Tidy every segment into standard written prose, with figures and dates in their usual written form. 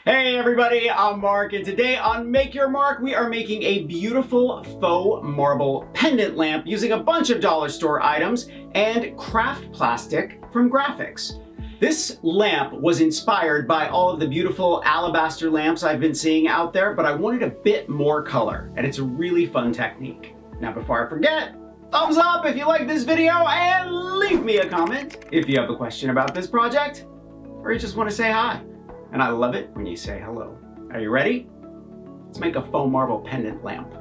Hey everybody, I'm Mark, and today on Make Your Mark, we are making a beautiful faux marble pendant lamp using a bunch of dollar store items and craft plastic from graphics. This lamp was inspired by all of the beautiful alabaster lamps I've been seeing out there, but I wanted a bit more color, and it's a really fun technique. Now before I forget, thumbs up if you like this video and leave me a comment if you have a question about this project or you just want to say hi. And I love it when you say hello. Are you ready? Let's make a faux marble pendant lamp.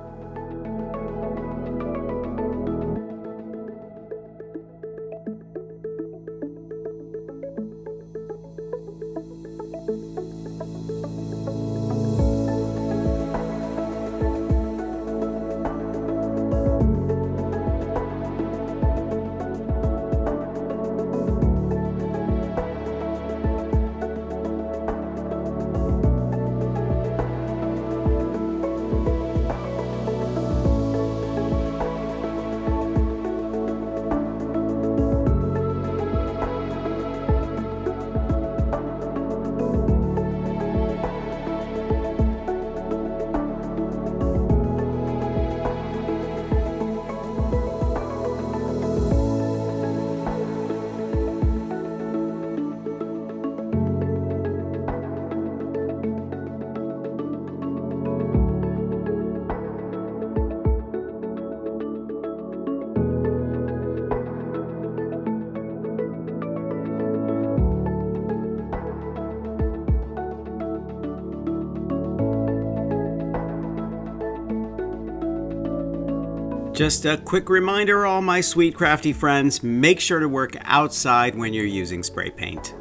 Just a quick reminder, all my sweet crafty friends, make sure to work outside when you're using spray paint.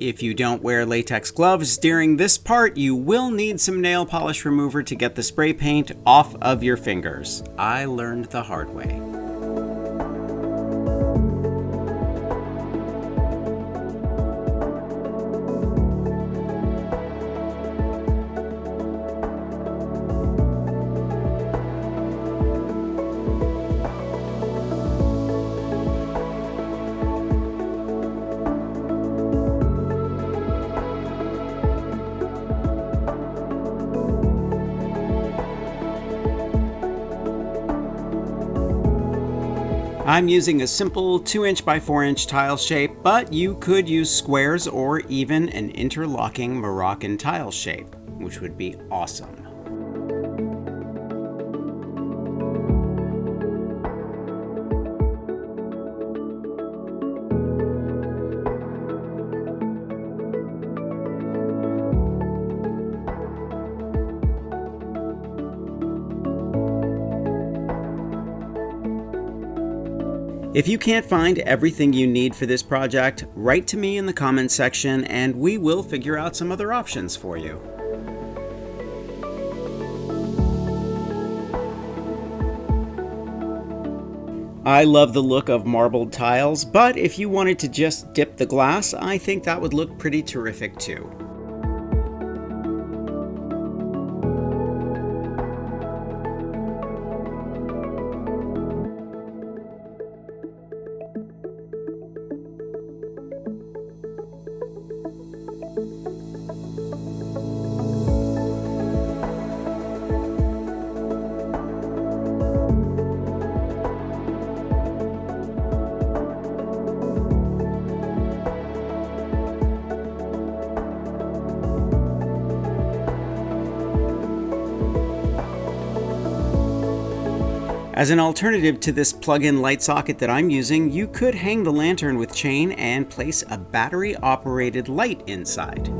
If you don't wear latex gloves during this part, you will need some nail polish remover to get the spray paint off of your fingers. I learned the hard way. I'm using a simple 2" by 4" tile shape, but you could use squares or even an interlocking Moroccan tile shape, which would be awesome. If you can't find everything you need for this project, write to me in the comments section and we will figure out some other options for you. I love the look of marbled tiles, but if you wanted to just dip the glass, I think that would look pretty terrific too. As an alternative to this plug-in light socket that I'm using, you could hang the lantern with chain and place a battery-operated light inside.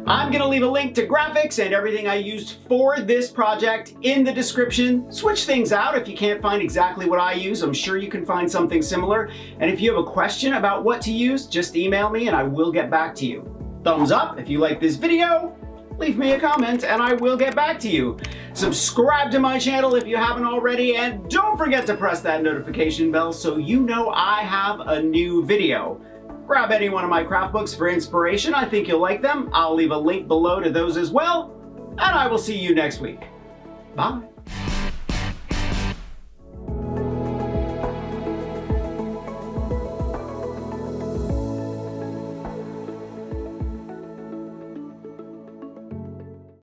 I'm gonna leave a link to graphics and everything I used for this project in the description. Switch things out if you can't find exactly what I use. I'm sure you can find something similar. And if you have a question about what to use, just email me and I will get back to you. Thumbs up if you like this video. Leave me a comment and I will get back to you. Subscribe to my channel if you haven't already, and don't forget to press that notification bell so you know I have a new video. Grab any one of my craft books for inspiration. I think you'll like them. I'll leave a link below to those as well, and I will see you next week. Bye.